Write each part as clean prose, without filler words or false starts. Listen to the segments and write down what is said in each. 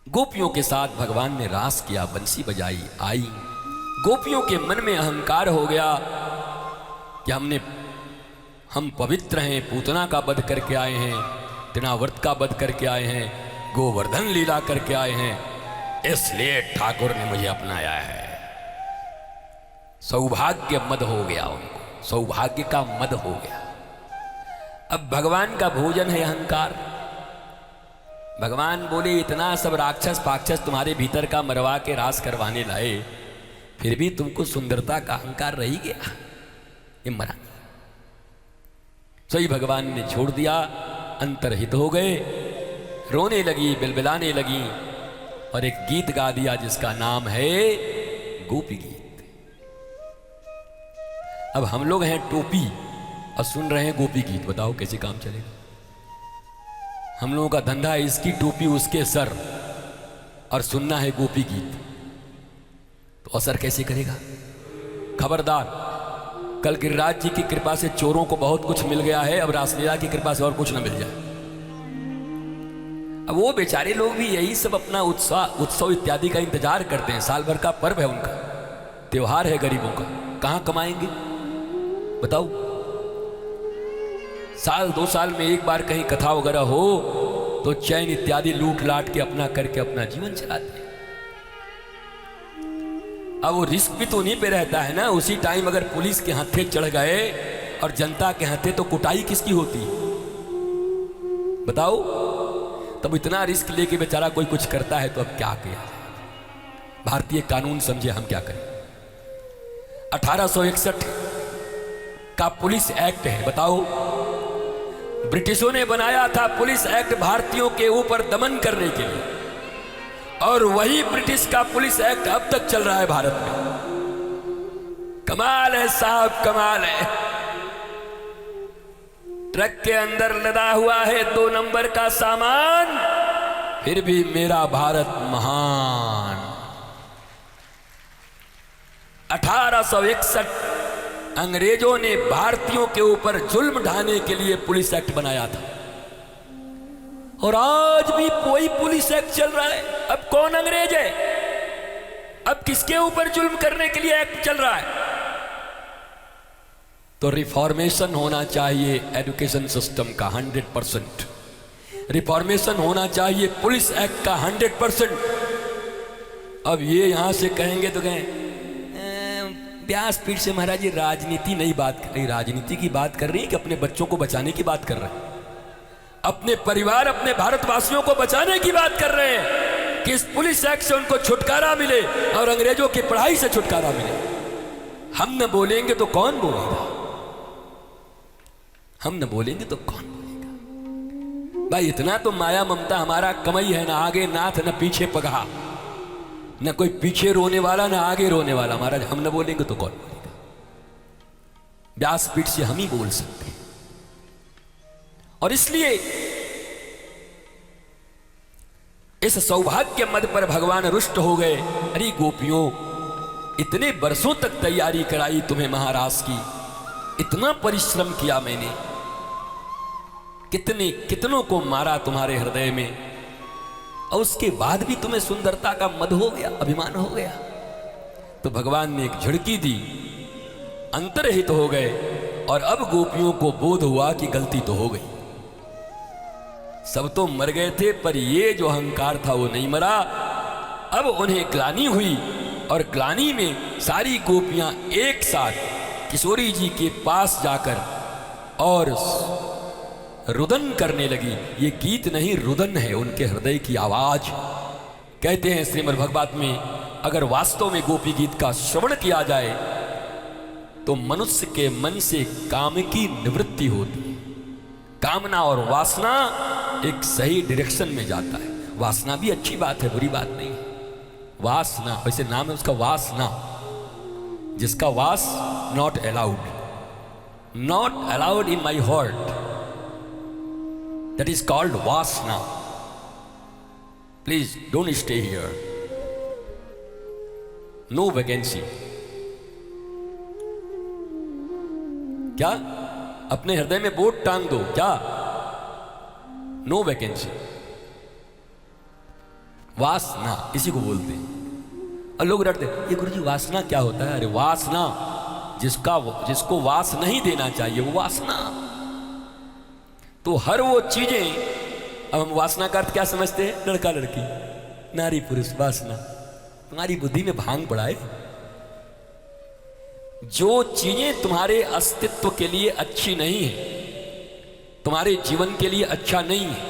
गोपियों के साथ भगवान ने रास किया, बंसी बजाई, आई। गोपियों के मन में अहंकार हो गया कि हम पवित्र हैं, पूतना का वध करके आए हैं, तृणावर्त का वध करके आए हैं, गोवर्धन लीला करके आए हैं, इसलिए ठाकुर ने मुझे अपनाया है। सौभाग्य मद हो गया उनको, सौभाग्य का मद हो गया। अब भगवान का भोजन है अहंकार। भगवान बोले इतना सब राक्षस पाक्षस तुम्हारे भीतर का मरवा के रास करवाने लाए, फिर भी तुमको सुंदरता का अहंकार रही गया, ये मरा नहीं। सही भगवान ने छोड़ दिया, अंतर्हित हो गए, रोने लगी, बिलबिलाने लगी और एक गीत गा दिया जिसका नाम है गोपी गीत। अब हम लोग हैं टोपी और सुन रहे हैं गोपी गीत, बताओ कैसे काम चलेगा? हम लोगों का धंधा है इसकी टोपी उसके सर और सुनना है गोपी गीत, तो असर कैसे करेगा? खबरदार, कल गिरिराज जी की कृपा से चोरों को बहुत कुछ मिल गया है, अब रासलीला की कृपा से और कुछ न मिल जाए। अब वो बेचारे लोग भी यही सब अपना उत्सव इत्यादि का इंतजार करते हैं, साल भर का पर्व है उनका, त्योहार है गरीबों का, कहां कमाएंगे बताओ? साल 2 साल में एक बार कहीं कथा वगैरह हो तो चैन इत्यादि लूट लाट के अपना करके अपना जीवन चलाते हैं। अब वो रिस्क भी तो उन्हीं पे रहता है ना। उसी टाइम अगर पुलिस के हाथे चढ़ गए और जनता के हाथे, तो कुटाई किसकी होती बताओ? तब इतना रिस्क लेके बेचारा कोई कुछ करता है तो अब क्या किया जाए? भारतीय कानून समझे हम क्या करें? 1861 का पुलिस एक्ट है, बताओ, ब्रिटिशों ने बनाया था पुलिस एक्ट भारतीयों के ऊपर दमन करने के लिए, और वही ब्रिटिश का पुलिस एक्ट अब तक चल रहा है भारत में। कमाल है साहब, कमाल है। ट्रक के अंदर लदा हुआ है 2 नंबर का सामान, फिर भी मेरा भारत महान। 1861 अंग्रेजों ने भारतीयों के ऊपर जुल्म ढाने के लिए पुलिस एक्ट बनाया था, और आज भी वही पुलिस एक्ट चल रहा है। अब कौन अंग्रेज है? अब किसके ऊपर जुल्म करने के लिए एक्ट चल रहा है? तो रिफॉर्मेशन होना चाहिए एजुकेशन सिस्टम का 100%, रिफॉर्मेशन होना चाहिए पुलिस एक्ट का 100%। अब ये यहां से कहेंगे तो कहें व्यासपीठ से महाराज जी राजनीति नहीं बात कर रही। राजनीति की बात कर रही है कि अपने बच्चों को बचाने की बात कर रहे हैं, अपने परिवार, अपने भारतवासियों को बचाने की बात कर रहे हैं कि इस पुलिस एक्ट से उनको छुटकारा मिले और अंग्रेजों की पढ़ाई से छुटकारा मिले। हम न बोलेंगे तो कौन बोलेगा? हम न बोलेंगे तो कौन बोलेगा? भाई इतना तो माया ममता हमारा कमई है, ना आगे नाथ न पीछे पगहा, न कोई पीछे रोने वाला न आगे रोने वाला। महाराज हम न बोलेंगे तो कौन बोलेगा? व्यासपीठ से हम ही बोल सकते हैं। और इसलिए इस सौभाग्य मद पर भगवान रुष्ट हो गए। अरे गोपियों, इतने बरसों तक तैयारी कराई तुम्हें महाराज की, इतना परिश्रम किया मैंने, कितनों को मारा तुम्हारे हृदय में, और उसके बाद भी तुम्हें सुंदरता का मद हो गया, अभिमान हो गया। तो भगवान ने एक झड़की दी, अंतर्हित हो गए, और अब गोपियों को बोध हुआ कि गलती तो हो गई। सब तो मर गए थे, पर ये जो अहंकार था वो नहीं मरा। अब उन्हें ग्लानि हुई, और ग्लानि में सारी गोपियां एक साथ किशोरी जी के पास जाकर और रुदन करने लगी। ये गीत नहीं, रुदन है, उनके हृदय की आवाज। कहते हैं श्रीमद् भागवत में, अगर वास्तव में गोपी गीत का श्रवण किया जाए तो मनुष्य के मन से काम की निवृत्ति होती है। कामना और वासना एक सही डायरेक्शन में जाता है। वासना भी अच्छी बात है, बुरी बात नहीं है। वासना, वैसे नाम है उसका वासना, जिसका वास not allowed, not allowed in my heart, that is called vasana. Please don't stay here. No vacancy. क्या? अपने हृदय में बोर्ड टांग दो क्या? No vacancy. वासना इसी को बोलते हैं। और लोग डरते ये गुरुजी वासना क्या होता है? अरे वासना जिसको वास नहीं देना चाहिए वो वासना। तो हर वो चीजें, अब हम वासना का अर्थ क्या समझते हैं? लड़का लड़की, नारी पुरुष, वासना। तुम्हारी बुद्धि में भांग पड़ा है। जो चीजें तुम्हारे अस्तित्व के लिए अच्छी नहीं है, तुम्हारे जीवन के लिए अच्छा नहीं है,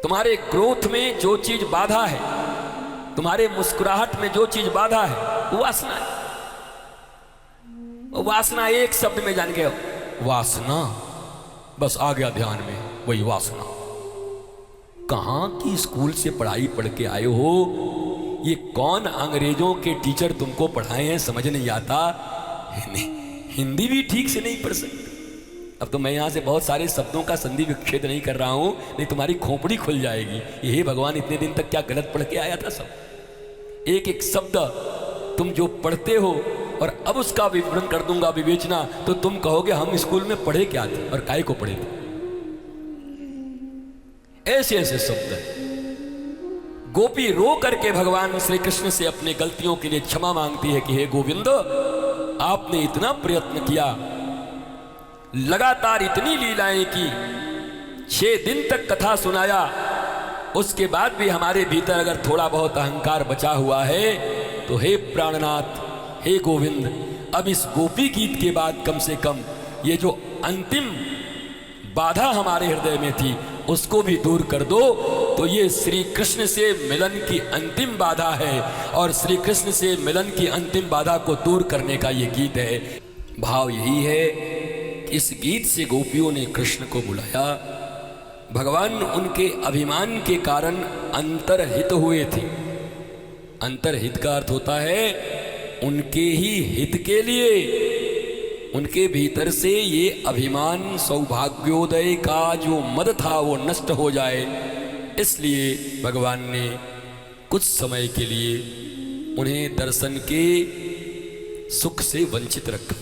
तुम्हारे ग्रोथ में जो चीज बाधा है, तुम्हारे मुस्कुराहट में जो चीज बाधा है, वो वासना है। वासना एक शब्द में जान गए, वासना, बस आ गया ध्यान में वही वासना। कहां की स्कूल से पढ़ाई पढ़ के आए हो? ये कौन अंग्रेजों के टीचर तुमको पढ़ाए हैं? समझ नहीं आता। हिंदी भी ठीक से नहीं पढ़ सकते। अब तो मैं यहां से बहुत सारे शब्दों का संधि विच्छेद नहीं कर रहा हूं, नहीं तुम्हारी खोपड़ी खुल जाएगी। ये भगवान, इतने दिन तक क्या गलत पढ़ के आया था? सब एक एक शब्द तुम जो पढ़ते हो, और अब उसका विवरण कर दूंगा, विवेचना, तो तुम कहोगे हम स्कूल में पढ़े क्या थे और काय को पढ़े थे। ऐसे ऐसे शब्द। गोपी रो करके भगवान श्री कृष्ण से अपने गलतियों के लिए क्षमा मांगती है कि हे गोविंद, आपने इतना प्रयत्न किया, लगातार इतनी लीलाएं की, 6 दिन तक कथा सुनाया, उसके बाद भी हमारे भीतर अगर थोड़ा बहुत अहंकार बचा हुआ है तो हे प्राणनाथ, हे गोविंद, अब इस गोपी गीत के बाद कम से कम ये जो अंतिम बाधा हमारे हृदय में थी उसको भी दूर कर दो। तो ये श्री कृष्ण से मिलन की अंतिम बाधा है, और श्री कृष्ण से मिलन की अंतिम बाधा को दूर करने का ये गीत है। भाव यही है कि इस गीत से गोपियों ने कृष्ण को बुलाया। भगवान उनके अभिमान के कारण अंतर्हित हुए थे। अंतर्हित का अर्थ होता है उनके ही हित के लिए, उनके भीतर से ये अभिमान, सौभाग्योदय का जो मद था वो नष्ट हो जाए, इसलिए भगवान ने कुछ समय के लिए उन्हें दर्शन के सुख से वंचित रखा।